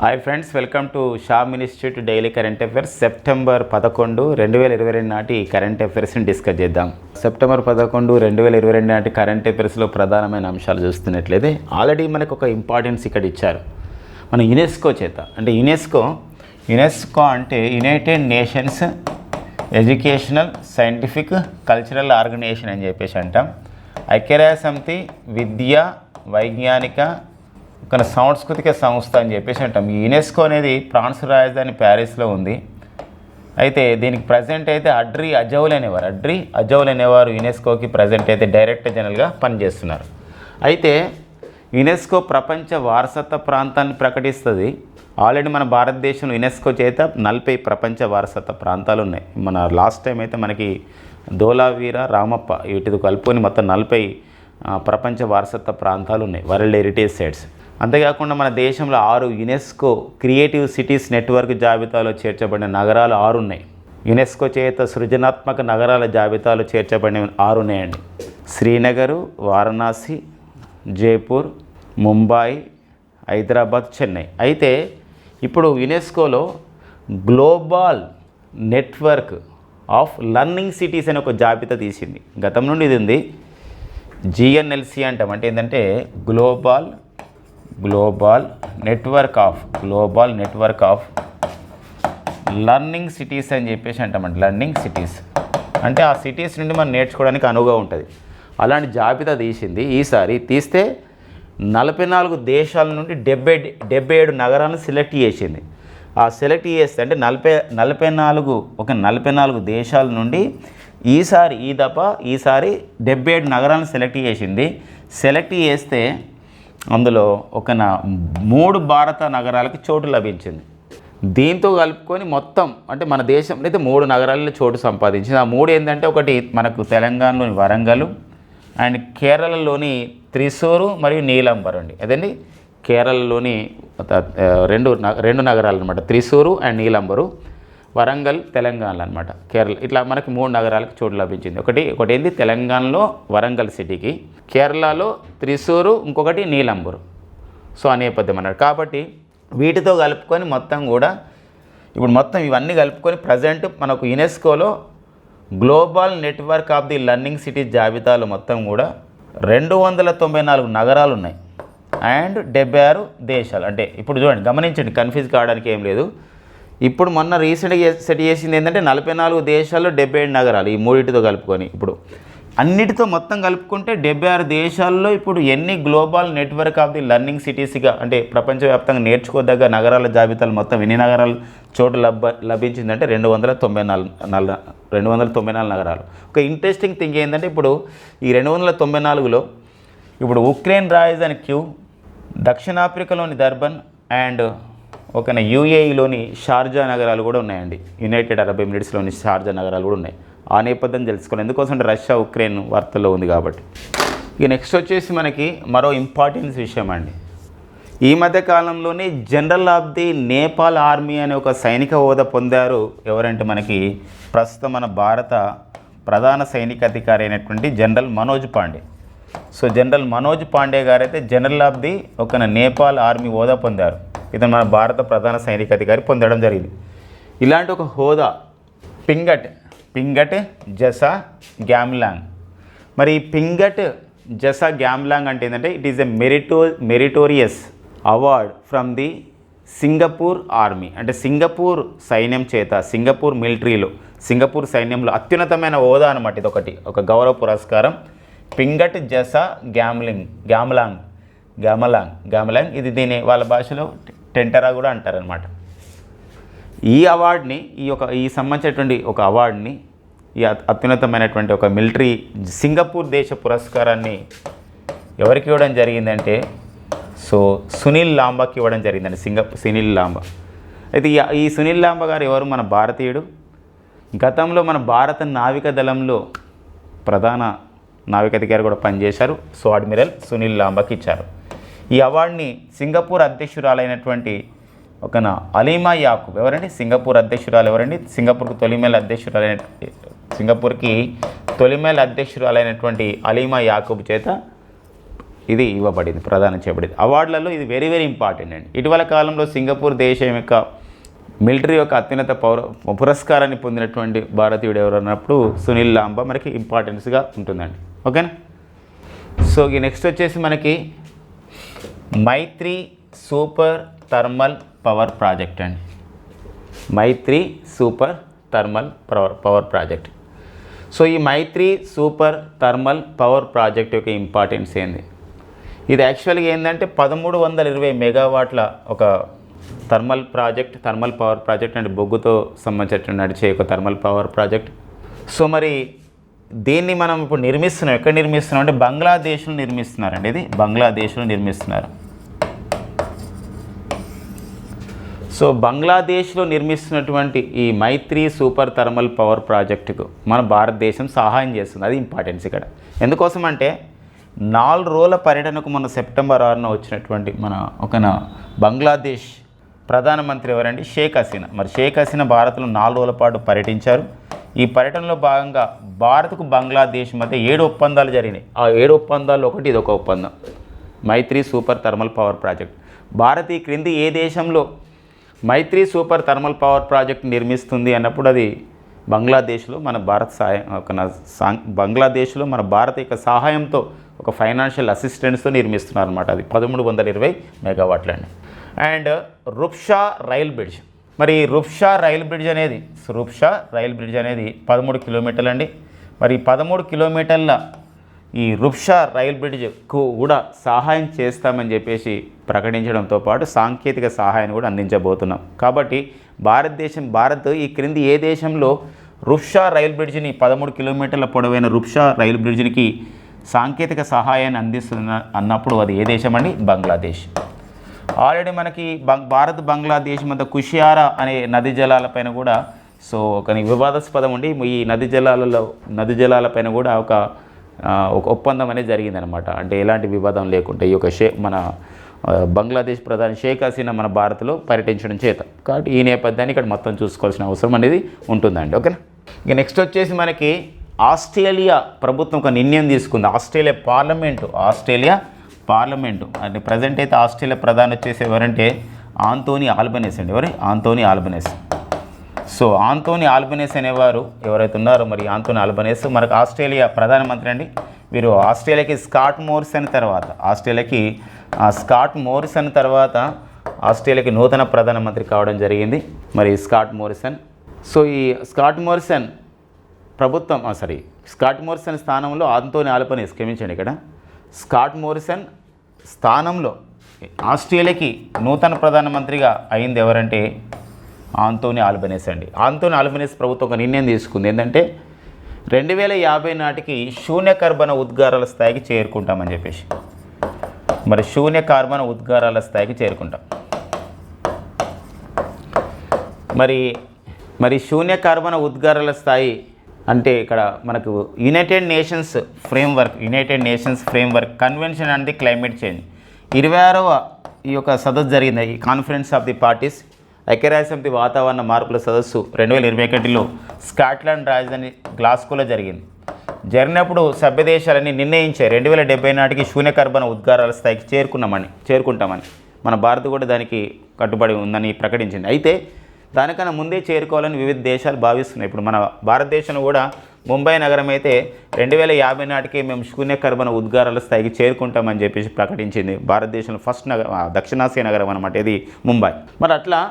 Hi friends, welcome to Sam institute daily current affairs. September 11, 2022 నాటి current అఫైర్స్ని discuss చేద్దాం. September 11, 2022 నాటి current అఫైర్స్లో ప్రధానమైన అంశాలు చూస్తున్నట్లయితే ఆల్రెడీ మనకు ఒక ఇంపార్టెన్స్ ఇక్కడ ఇచ్చారు మన యునెస్కో చేత. అంటే యునెస్కో అంటే United Nations Educational Scientific Cultural Organization అని చెప్పేసి అంటాం. ఐక్యరాజ్య సమితి విద్యా వైజ్ఞానిక ఒక సాంస్కృతిక సంస్థ అని చెప్పేసి అంటాం. ఈ యునెస్కో అనేది ఫ్రాన్స్ రాజధాని ప్యారిస్లో ఉంది. అయితే దీనికి ప్రజెంట్ అయితే అడ్రీ అజౌల్ అనేవారు యునెస్కోకి ప్రజెంట్ అయితే డైరెక్టర్ జనరల్గా పనిచేస్తున్నారు. అయితే యునెస్కో ప్రపంచ వారసత్వ ప్రాంతాన్ని ప్రకటిస్తుంది. ఆల్రెడీ మన భారతదేశంలో యునెస్కో చేత 40 ప్రపంచ వారసత్వ ప్రాంతాలు ఉన్నాయి. మన లాస్ట్ టైం అయితే మనకి ధోలావీర, రామప్ప వీటితో కలుపుకొని మొత్తం 40 ప్రపంచ వారసత్వ ప్రాంతాలు ఉన్నాయి, వరల్డ్ హెరిటేజ్ సైట్స్. అంతేకాకుండా మన దేశంలో 6 యునెస్కో క్రియేటివ్ సిటీస్ నెట్వర్క్ జాబితాలో చేర్చబడిన నగరాలు 6 ఉన్నాయి. యునెస్కో చేత సృజనాత్మక నగరాల జాబితాలో చేర్చబడిన 6 ఉన్నాయండి. శ్రీనగరు, వారణాసి, జైపూర్, ముంబాయి, హైదరాబాద్, చెన్నై. అయితే ఇప్పుడు యునెస్కోలో global network of learning cities అనే ఒక జాబితా తీసింది. గతం నుండి ఇది ఉంది. జిఎన్ఎల్సి అంటాం. అంటే ఏంటంటే global network of learning cities అని చెప్పేసి అంటామండి. లర్నింగ్ సిటీస్ అంటే ఆ సిటీస్ నుండి మనం నేర్చుకోవడానికి అనువుగా ఉంటుంది. అలాంటి జాబితా తీసింది. ఈసారి తీస్తే 44 దేశాల నుండి 77 నగరాలను సెలెక్ట్ చేసింది. ఆ సెలెక్ట్ చేస్తే అంటే 44 దేశాల నుండి ఈసారి 77 నగరాలను సెలెక్ట్ చేసింది. సెలెక్ట్ చేస్తే అందులో 3 భారత నగరాలకి చోటు లభించింది. దీంతో కలుపుకొని మొత్తం అంటే మన దేశంలో అయితే 3 నగరాలలో చోటు సంపాదించింది. ఆ 3 ఏంటంటే ఒకటి మనకు తెలంగాణలోని వరంగల్ అండ్ కేరళలోని త్రిశూరు మరియు నీలంబర్ అండి. అదండి కేరళలోని రెండు నగరాలు అనమాట, త్రిశూరు అండ్ నీలంబరు. వరంగల్ తెలంగాణలో అనమాట, కేరళ. ఇట్లా మనకి 3 నగరాలకు చోటు లభించింది. ఒకటి ఏంది తెలంగాణలో వరంగల్ సిటీకి, కేరళలో త్రిశూరు, ఇంకొకటి నీలంబరు. సో ఆ నేపథ్యం అన్నాడు. కాబట్టి వీటితో కలుపుకొని మొత్తం కూడా ఇప్పుడు మొత్తం ఇవన్నీ కలుపుకొని ప్రజెంట్ మనకు యునెస్కోలో global network of the learning cities జాబితాలో మొత్తం కూడా 294 నగరాలు ఉన్నాయి అండ్ 76 దేశాలు. అంటే ఇప్పుడు చూడండి, గమనించండి, కన్ఫ్యూజ్ కావడానికి ఏం లేదు. ఇప్పుడు మొన్న రీసెంట్గా సెట్ చేసింది ఏంటంటే 44 దేశాల్లో 77 నగరాలు. ఈ మూడింటితో కలుపుకొని ఇప్పుడు అన్నిటితో మొత్తం కలుపుకుంటే 76 దేశాల్లో ఇప్పుడు ఎన్ని global network of the learning సిటీస్గా అంటే ప్రపంచవ్యాప్తంగా నేర్చుకోదగ్గ నగరాల జాబితాలు మొత్తం ఎన్ని నగరాలు చోటు లభించిందంటే 294 నగరాలు. ఒక ఇంట్రెస్టింగ్ థింగ్ ఏంటంటే ఇప్పుడు ఈ 294లో ఇప్పుడు ఉక్రెయిన్ రాజధాని క్యూ, దక్షిణాఫ్రికాలోని దర్బన్ అండ్ యూఏఈలోని షార్జా నగరాలు కూడా ఉన్నాయండి. యునైటెడ్ అరబ్ ఎమిరేట్స్లోని షార్జా నగరాలు కూడా ఉన్నాయి. ఆ నేపథ్యం తెలుసుకోవాలి, ఎందుకోసం అంటే రష్యా ఉక్రెయిన్ వార్తల్లో ఉంది కాబట్టి. ఇక నెక్స్ట్ వచ్చేసి మనకి మరో ఇంపార్టెన్స్ విషయం అండి. ఈ మధ్య కాలంలోనే general of the Nepal army అనే ఒక సైనిక హోదా పొందారు. ఎవరంటే మనకి ప్రస్తుతం మన భారత ప్రధాన సైనిక అధికారి అయినటువంటి general Manoj Pandey. So general Manoj Pandey గారు అయితే general of the Nepal army హోదా పొందారు. ఇతను మన భారత ప్రధాన సైనిక అధికారి పొందడం జరిగింది. ఇలాంటి ఒక హోదా పింగట్ జసా గ్యామ్లాంగ్. మరి ఈ పింగట్ జసా గ్యామ్లాంగ్ అంటే ఏంటంటే it is a meritorious award from the Singapore army. అంటే సింగపూర్ సైన్యం చేత సింగపూర్ సైన్యంలో అత్యున్నతమైన హోదా అనమాట. ఇది ఒక గౌరవ పురస్కారం. పింగట్ జసా గ్యామలాంగ్ ఇది దీని వాళ్ళ భాషలో టెంటరా కూడా అంటారనమాట. ఈ అవార్డుని ఈ సంబంధించినటువంటి ఒక అవార్డుని ఈ అత్యున్నతమైనటువంటి ఒక మిలిటరీ సింగపూర్ దేశ పురస్కారాన్ని ఎవరికి ఇవ్వడం జరిగిందంటే సునీల్ లాంబాకి ఇవ్వడం జరిగిందండి. సునీల్ లాంబా. అయితే ఈ సునీల్ లాంబా గారు ఎవరు? మన భారతీయుడు. గతంలో మన భారత నావిక దళంలో ప్రధాన నావికాధికారి కూడా పనిచేశారు. సో అడ్మిరల్ సునీల్ లాంబాకి ఇచ్చారు. ఈ అవార్డుని సింగపూర్ అధ్యక్షురాలైనటువంటి అలీమా యాకూబ్. ఎవరండి? సింగపూర్ అధ్యక్షురాలు ఎవరండి? సింగపూర్కి తొలిమేల అధ్యక్షురాలైనటువంటి అలీమా యాకూబ్ చేత ఇది ఇవ్వబడింది, ప్రదానం చేయబడింది. అవార్డులలో ఇది వెరీ వెరీ ఇంపార్టెంట్ అండి. ఇటీవల కాలంలో సింగపూర్ దేశం యొక్క మిలిటరీ యొక్క అత్యున్నత పురస్కారాన్ని పొందినటువంటి భారతీయుడు ఎవరు అన్నప్పుడు సునీల్ లాంబా మనకి ఇంపార్టెన్స్గా ఉంటుందండి. ఓకేనా. సో ఈ నెక్స్ట్ వచ్చేసి మనకి Maitri super thermal power project అండి. Maitri super thermal power project. So ఈ Maitri super thermal power project యొక్క ఇంపార్టెన్స్ ఏంది? ఇది యాక్చువల్గా ఏంటంటే 1320 మెగావాట్ల ఒక థర్మల్ పవర్ ప్రాజెక్ట్ అంటే బొగ్గుతో సంబంధించిన నడిచే ఒక థర్మల్ పవర్ ప్రాజెక్ట్. సో మరి దీన్ని మనం ఇప్పుడు నిర్మిస్తున్నాం. ఎక్కడ నిర్మిస్తున్నాం అంటే బంగ్లాదేశ్లో నిర్మిస్తున్నారండి. ఇది బంగ్లాదేశ్లో నిర్మిస్తున్నారు. సో బంగ్లాదేశ్లో నిర్మిస్తున్నటువంటి ఈ మైత్రి సూపర్ థర్మల్ పవర్ ప్రాజెక్టుకు మన భారతదేశం సహాయం చేస్తుంది. అది ఇంపార్టెన్స్ ఇక్కడ. ఎందుకోసం అంటే 4 రోజుల పర్యటనకు మన సెప్టెంబర్ 6న వచ్చినటువంటి మన బంగ్లాదేశ్ ప్రధానమంత్రి ఎవరండి? షేక్ హసీనా. మరి షేక్ హసీనా భారత్లో 4 రోజుల పాటు పర్యటించారు. ఈ పర్యటనలో భాగంగా భారత్కు బంగ్లాదేశ్ మధ్య 7 ఒప్పందాలు జరిగినాయి. ఆ 7 ఒప్పందాల్లో ఒకటి ఇది ఒక ఒప్పందం, Maitri super thermal power project. Bharat ఈ క్రింది ఏ దేశంలో Maitri super thermal power project నిర్మిస్తుంది అన్నప్పుడు అది బంగ్లాదేశ్లో మన బంగ్లాదేశ్లో మన భారత్ యొక్క సహాయంతో ఒక ఫైనాన్షియల్ అసిస్టెన్స్తో నిర్మిస్తున్నారు అనమాట. అది 1320 మెగావాట్లు అండి. And Rupsha rail bridge. మరి రుప్షా రైల్ బ్రిడ్జ్ అనేది 13 కిలోమీటర్లు అండి. మరి 13 కిలోమీటర్ల ఈ రుప్షా రైల్ బ్రిడ్జ్కు కూడా సహాయం చేస్తామని చెప్పేసి ప్రకటించడంతో పాటు సాంకేతిక సహాయాన్ని కూడా అందించబోతున్నాం. కాబట్టి భారత్ ఈ క్రింది ఏ దేశంలో రుప్షా రైల్ బ్రిడ్జ్ని 13 కిలోమీటర్ల పొడవైన రుప్షా రైల్ బ్రిడ్జ్కి సాంకేతిక సహాయాన్ని అందిస్తున్న అన్నప్పుడు అది ఏ దేశం అండి? బంగ్లాదేశ్. ఆల్రెడీ మనకి బంగ్లాదేశ్ మధ్య కుషియారా అనే నది జలాలపైన కూడా సో ఒక వివాదాస్పదం ఉండి ఈ నది జలాలపైన కూడా ఒక ఒప్పందం అనేది జరిగిందనమాట. అంటే ఎలాంటి వివాదం లేకుండా ఈ యొక్క మన బంగ్లాదేశ్ ప్రధాని షేక్ హసీనా మన భారత్లో పర్యటించడం చేత. కాబట్టి ఈ నేపథ్యాన్ని ఇక్కడ మొత్తం చూసుకోవాల్సిన అవసరం అనేది ఉంటుందండి. ఓకేనా. ఇక నెక్స్ట్ వచ్చేసి మనకి ఆస్ట్రేలియా ప్రభుత్వం ఒక నిర్ణయం తీసుకుంది. ఆస్ట్రేలియా పార్లమెంటు అంటే ప్రజెంట్ అయితే ఆస్ట్రేలియా ప్రధాని వచ్చేసి ఎవరంటే ఆంటోనీ ఆల్బనీస్ అండి. Anthony Albanese. So Anthony Albanese అనేవారు ఎవరైతే ఉన్నారో మరి ఆంటోనీ ఆల్బనీస్ మనకు ఆస్ట్రేలియా ప్రధానమంత్రి అండి. వీరు ఆస్ట్రేలియాకి స్కాట్ మోరిసన్ తర్వాత ఆస్ట్రేలియాకి నూతన ప్రధానమంత్రి కావడం జరిగింది మరి స్కాట్ మోరిసన్. సో ఈ స్కాట్ మోరిసన్ స్థానంలో ఆంటోనీ ఆల్బనీస్, క్షమించండి, ఇక్కడ స్కాట్ మోరిసన్ స్థానంలో ఆస్ట్రేలియాకి నూతన ప్రధానమంత్రిగా అయింది ఎవరంటే ఆంటోనీ ఆల్బనీస్ అండి. ఆంటోనీ ఆల్బనీస్ ప్రభుత్వం ఒక నిర్ణయం తీసుకుంది ఏంటంటే 2050 నాటికి శూన్య కర్బన ఉద్గారాల స్థాయికి చేరుకుంటామని చెప్పేసి. మరి శూన్య కార్బన ఉద్గారాల స్థాయికి చేరుకుంటాం. మరి శూన్య కార్బన ఉద్గారాల స్థాయి అంటే ఇక్కడ మనకు United Nations framework convention and the climate change 26వ ఈ యొక్క సదస్సు జరిగింది. ఈ కాన్ఫరెన్స్ ఆఫ్ ది పార్టీస్ ఐక్యరాజ్య సమితి వాతావరణ మార్పుల సదస్సు 2021లో స్కాట్లాండ్ రాజధాని గ్లాస్గోలో జరిగినప్పుడు సభ్య దేశాలన్నీ నిర్ణయించాయి 2070 నాటికి శూన్య కర్బన ఉద్గారాల స్థాయికి చేరుకుంటామని. మన భారత్ కూడా దానికి కట్టుబడి ఉందని ప్రకటించింది. అయితే దానికన్నా ముందే చేరుకోవాలని వివిధ దేశాలు భావిస్తున్నాయి. ఇప్పుడు మన భారతదేశంలో కూడా ముంబై నగరం అయితే 2050 నాటికి మేము శూన్య కర్బన ఉద్గారాల స్థాయికి చేరుకుంటామని చెప్పేసి ప్రకటించింది. భారతదేశంలో ఫస్ట్ దక్షిణాసియా నగరం అనమాట ఇది ముంబై. మరి అట్లా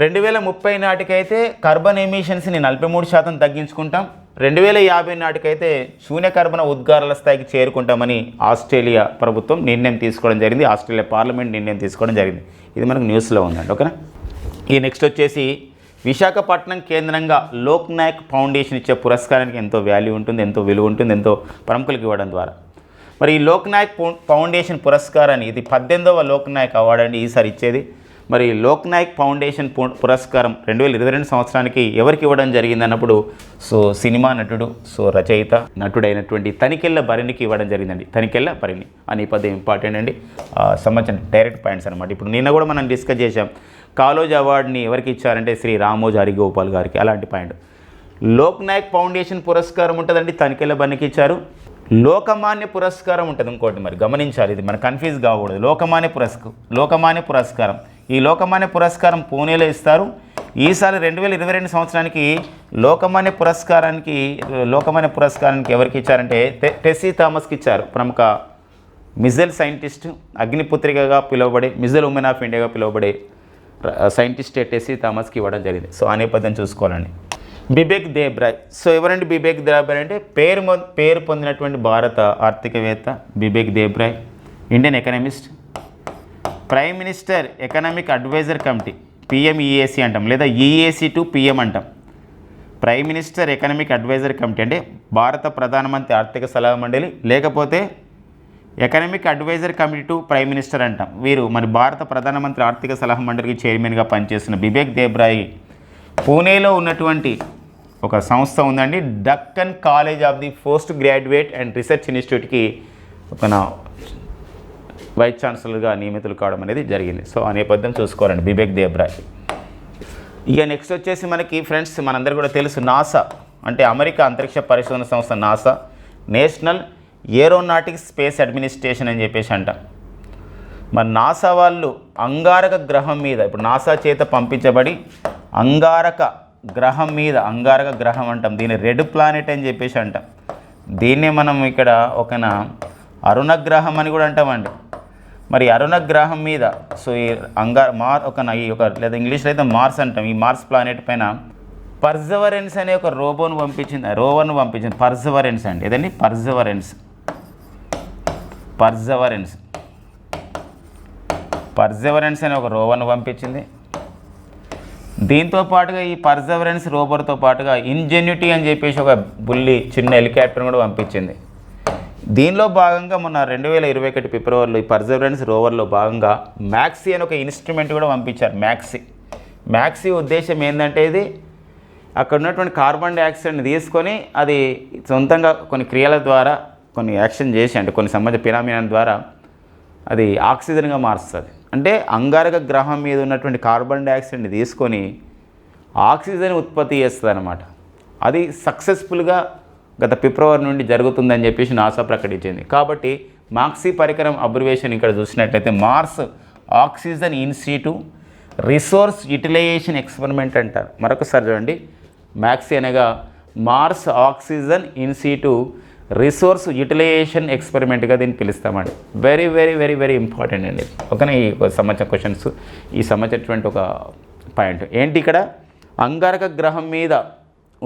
2030 నాటికైతే కార్బన్ ఎమిషన్స్ని 43% తగ్గించుకుంటాం. 2050 నాటికైతే శూన్య కర్బన ఉద్గారాల స్థాయికి చేరుకుంటామని ఆస్ట్రేలియా ప్రభుత్వం నిర్ణయం తీసుకోవడం జరిగింది. ఆస్ట్రేలియా పార్లమెంట్ నిర్ణయం తీసుకోవడం జరిగింది. ఇది మనకు న్యూస్లో ఉందండి. ఓకేనా. ఈ నెక్స్ట్ వచ్చేసి విశాఖపట్నం కేంద్రంగా లోక్ నాయక్ ఫౌండేషన్ ఇచ్చే పురస్కారానికి ఎంతో వాల్యూ ఉంటుంది, ఎంతో విలువ ఉంటుంది, ఎంతో ప్రముఖులకు ఇవ్వడం ద్వారా. మరి ఈ లోక్ నాయక్ ఫౌండేషన్ పురస్కారాన్ని ఇది 18వ లోక్ నాయక్ అవార్డు అండి ఈసారి ఇచ్చేది. మరి లోక్ నాయక్ ఫౌండేషన్ పురస్కారం 2022 సంవత్సరానికి ఎవరికి ఇవ్వడం జరిగింది అన్నప్పుడు సినిమా నటుడు రచయిత నటుడైనటువంటి తనికెళ్ళ భరణికి ఇవ్వడం జరిగిందండి. తనికెళ్ళ భరణి అని పదం ఇంపార్టెంట్ అండి, సంబంధించిన డైరెక్ట్ పాయింట్స్ అనమాట. ఇప్పుడు నిన్న కూడా మనం డిస్కస్ చేసాం కాలోజ్ అవార్డుని ఎవరికి ఇచ్చారంటే శ్రీ రామోజీ హరిగోపాల్ గారికి. అలాంటి పాయింట్ లోక్ నాయక్ ఫౌండేషన్ పురస్కారం ఉంటుందండి, తనికెళ్ళ భరణికి ఇచ్చారు. లోకమాన్య పురస్కారం ఉంటుంది ఇంకోటి, మరి గమనించాలి, ఇది మన కన్ఫ్యూజ్ కాకూడదు. లోకమాన్య పురస్కారం, ఈ లోకమాన్య పురస్కారం పూణేలో ఇస్తారు. ఈసారి 2022 సంవత్సరానికి లోకమాన్య పురస్కారానికి ఎవరికి ఇచ్చారంటే టెస్సీ థామస్కి ఇచ్చారు. ప్రముఖ మిజైల్ సైంటిస్ట్, అగ్నిపుత్రికగా పిలువబడే, మిజైల్ ఉమెన్ ఆఫ్ ఇండియాగా పిలువబడే సైంటిస్ట్ టెస్సీ థామస్కి ఇవ్వడం జరిగింది. సో ఆ నేపథ్యం చూసుకోవాలండి. బిబేక్ దేబ్రాయ్. సో ఎవరండి బిబేక్ దేబ్రాయ్ అంటే పేరు పొందినటువంటి భారత ఆర్థికవేత్త Bibek Debroy, Indian economist, prime minister economic adviser committee, PMEAC అంటాం, లేదా ఈఏసీ టు పిఎం అంటాం. Prime minister economic adviser committee అంటే భారత ప్రధానమంత్రి ఆర్థిక సలహా మండలి, లేకపోతే economic adviser committee to prime minister అంటాం. వీరు మరి భారత ప్రధానమంత్రి ఆర్థిక సలహా మండలికి చైర్మన్గా పనిచేస్తున్న బిబేక్ దేబ్రాయ్ పూణేలో ఉన్నటువంటి ఒక సంస్థ ఉందండి, Deccan college of the post graduate and research ఇన్స్టిట్యూట్కి ఒక వైస్ ఛాన్సలర్గా నియమితులు కావడం అనేది జరిగింది. సో ఆ నేపథ్యం చూసుకోవాలండి బిబేక్ దేబ్రాయ్. ఇక నెక్స్ట్ వచ్చేసి మనకి ఫ్రెండ్స్ మనందరూ కూడా తెలుసు, నాసా అంటే అమెరికా అంతరిక్ష పరిశోధన సంస్థ NASA, national aeronautics space administration అని చెప్పేసి అంటాం. మరి నాసా వాళ్ళు అంగారక గ్రహం మీద, ఇప్పుడు నాసా చేత పంపించబడి అంగారక గ్రహం అంటాం, దీన్ని రెడ్ ప్లానెట్ అని చెప్పేసి అంటాం. దీన్నే మనం ఇక్కడ అరుణ గ్రహం అని కూడా అంటామండి. మరి అరుణ గ్రహం మీద సో ఈ లేదా ఇంగ్లీష్లో అయితే మార్స్ అంటాం. ఈ మార్స్ ప్లానెట్ పైన పర్జవరెన్స్ అనే ఒక రోవర్ను పంపించింది. పర్జవరెన్స్ అండి, ఏదండి పర్జవరెన్స్ అనే ఒక రోవర్ను పంపించింది. దీంతో పాటుగా ఈ పర్జవరెన్స్ రోవర్తో పాటుగా ఇంజెన్యూటీ అని చెప్పేసి ఒక చిన్న హెలికాప్టర్ని కూడా పంపించింది. దీనిలో భాగంగా మొన్న 2021 ఫిబ్రవరిలో ఈ పర్జవరెన్స్ రోవర్లో భాగంగా మ్యాక్సీ అని ఒక ఇన్స్ట్రుమెంట్ కూడా పంపించారు. మ్యాక్సీ ఉద్దేశం ఏంటంటే ఇది అక్కడ ఉన్నటువంటి కార్బన్ డైఆక్సైడ్ని తీసుకొని అది సొంతంగా కొన్ని క్రియల ద్వారా కొన్ని యాక్షన్ చేసి, అంటే కొన్ని సంబంధించిన ఫినామినా ద్వారా అది ఆక్సిజన్గా మారుస్తుంది. అంటే అంగారక గ్రహం మీద ఉన్నటువంటి కార్బన్ డైఆక్సైడ్ని తీసుకొని ఆక్సిజన్ ఉత్పత్తి చేస్తుంది అన్నమాట. అది సక్సెస్ఫుల్గా గత ఫిబ్రవరి నుండి జరుగుతుందని చెప్పేసి నాసా ప్రకటించింది. కాబట్టి మాక్సీ పరికరం అబ్రివేషన్ ఇక్కడ చూసినట్లయితే Mars oxygen in situ resource utilisation experiment అంటారు. మరొకసారి చూడండి, మాక్సీ అనగా Mars oxygen in situ resource utilisation ఎక్స్పెరిమెంట్గా దీన్ని పిలుస్తామండి. Very very very very important అండి. ఓకేనా, ఈ సంబంధించిన క్వశ్చన్స్, ఈ సంబంధించినటువంటి ఒక పాయింట్ ఏంటి, ఇక్కడ అంగారక గ్రహం మీద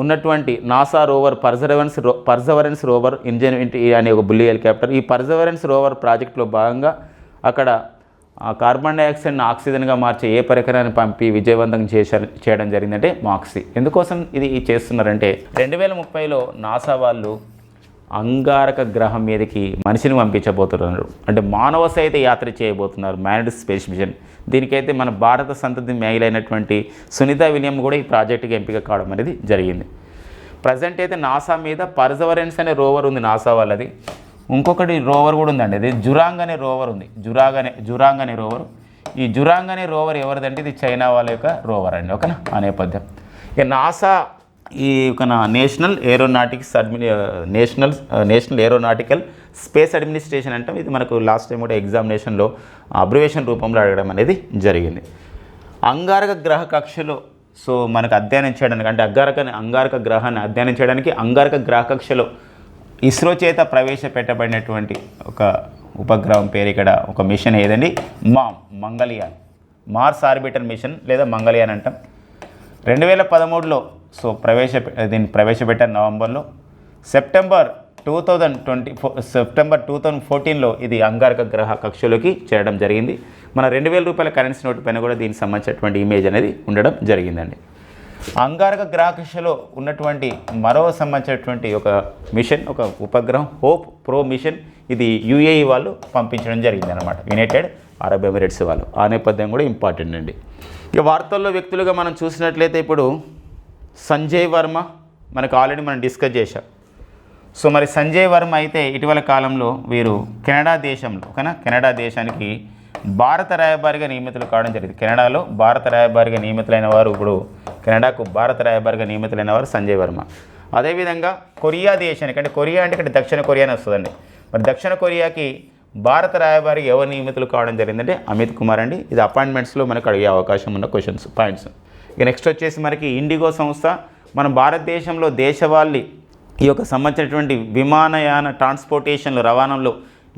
ఉన్నటువంటి NASA rover perseverance rover ingenuity అనే ఒక బుల్లి హెలికాప్టర్, ఈ పర్జవరెన్స్ రోవర్ ప్రాజెక్టులో భాగంగా అక్కడ కార్బన్ డైఆక్సైడ్ని ఆక్సిజన్గా మార్చే ఏ పరికరాన్ని పంపి విజయవంతం చేయడం జరిగిందంటే మాక్సీ. ఎందుకోసం ఇది చేస్తున్నారంటే 2030లో నాసా వాళ్ళు అంగారక గ్రహం మీదకి మనిషిని పంపించబోతున్నారు. అంటే మానవ సహిత యాత్ర చేయబోతున్నారు, మ్యాన్డ్ స్పేస్ మిషన్. దీనికైతే మన భారత సంతతి మేఘలైనటువంటి సునీత విలియం కూడా ఈ ప్రాజెక్టుకి ఎంపిక కావడం అనేది జరిగింది. ప్రజెంట్ అయితే నాసా మీద పర్జవరెన్స్ అనే రోవర్ ఉంది నాసా వాళ్ళది. ఇంకొకటి రోవర్ కూడా ఉందండి, అది జురాంగ్ అనే రోవర్ ఉంది. జురాంగ్ అనే రోవర్. ఈ జురాంగ్ అనే రోవర్ ఎవరిదంటే ఇది చైనా వాళ్ళ యొక్క రోవర్ అండి. ఓకేనా, ఆ నేపథ్యం. ఇక నాసా ఈ నేషనల్ ఏరోనాటికల్ స్పేస్ అడ్మినిస్ట్రేషన్ అంటాం. ఇది మనకు లాస్ట్ టైం కూడా ఎగ్జామినేషన్లో అబ్రివేషన్ రూపంలో అడగడం అనేది జరిగింది. అంగారక గ్రహ కక్షలో సో మనకు అధ్యయనం చేయడానికి, అంటే అంగారక గ్రహాన్ని అధ్యయనం చేయడానికి అంగారక గ్రహ కక్షలో ఇస్రో చేత ప్రవేశపెట్టబడినటువంటి ఒక ఉపగ్రహం పేరు ఇక్కడ ఒక మిషన్ ఏదండి, మంగళయాన్, మార్స్ ఆర్బిటర్ మిషన్ లేదా మంగళయాన్ అంటాం. 2013లో సో దీన్ని ప్రవేశపెట్టారు నవంబర్లో. సెప్టెంబర్ 2014లో ఇది అంగారక గ్రహ కక్షలోకి చేరడం జరిగింది. మన 2000 రూపాయల కరెన్సీ నోటు పైన కూడా దీనికి సంబంధించినటువంటి ఇమేజ్ అనేది ఉండడం జరిగిందండి. అంగారక గ్రహ కక్షలో ఉన్నటువంటి మరో సంబంధించినటువంటి ఒక మిషన్, ఒక ఉపగ్రహం హోప్ ప్రో మిషన్, ఇది యుఏఈ వాళ్ళు పంపించడం జరిగింది అనమాట, యునైటెడ్ అరబ్ ఎమిరేట్స్ వాళ్ళు. ఆ నేపథ్యం కూడా ఇంపార్టెంట్ అండి. ఇక వార్తల్లో వ్యక్తులుగా మనం చూసినట్లయితే ఇప్పుడు సంజయ్ వర్మ మనకు ఆల్రెడీ మనం డిస్కస్ చేశాం. సో మరి సంజయ్ వర్మ అయితే ఇటీవల కాలంలో వీరు కెనడా దేశానికి భారత రాయబారిగా నియమితులు కావడం జరిగింది. కెనడాలో భారత రాయబారిగా నియమితులైన వారు ఇప్పుడు కెనడాకు భారత రాయబారిగా నియమితులైన వారు సంజయ్ వర్మ. అదేవిధంగా కొరియా దేశానికి, అంటే కొరియా అంటే ఇక్కడ దక్షిణ కొరియా అని వస్తుందండి. మరి దక్షిణ కొరియాకి భారత రాయబారి ఎవరు నియమితులు కావడం జరిగిందంటే అమిత్ కుమార్ అండి. ఇది అపాయింట్మెంట్స్లో మనకు అడిగే అవకాశం ఉన్న క్వశ్చన్స్ పాయింట్స్. ఇక నెక్స్ట్ వచ్చేసి మనకి ఇండిగో సంస్థ మన భారతదేశంలో దేశవాళీ ఈ యొక్క సంబంధించినటువంటి విమానయాన ట్రాన్స్పోర్టేషన్లు రవాణాలో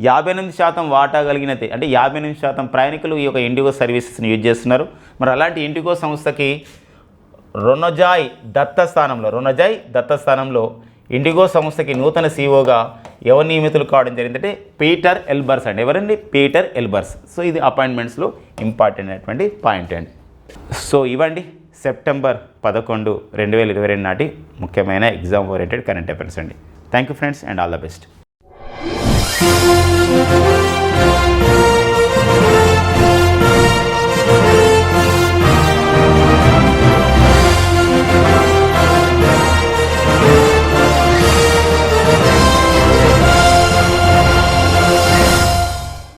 58% వాటా కలిగినది, అంటే 58% ప్రయాణికులు ఈ యొక్క ఇండిగో సర్వీసెస్ని యూజ్ చేస్తున్నారు. మరి అలాంటి ఇండిగో సంస్థకి రొనజాయ్ దత్త స్థానంలో ఇండిగో సంస్థకి నూతన సీఈఓగా ఎవరు నియమితులు కావడం జరిగిందంటే పీటర్ ఎల్బర్స్ అండి. ఎవరండి? Peter Elbers. సో ఇది అపాయింట్మెంట్స్లో ఇంపార్టెంట్ అయినటువంటి పాయింట్ అండి. సో ఇవ్వండి సెప్టెంబర్ 11, 2022 నాటి ముఖ్యమైన ఎగ్జామ్ ఓరియంటెడ్ కరెంట్ అఫైర్స్ అండి. Thank you friends and all the best.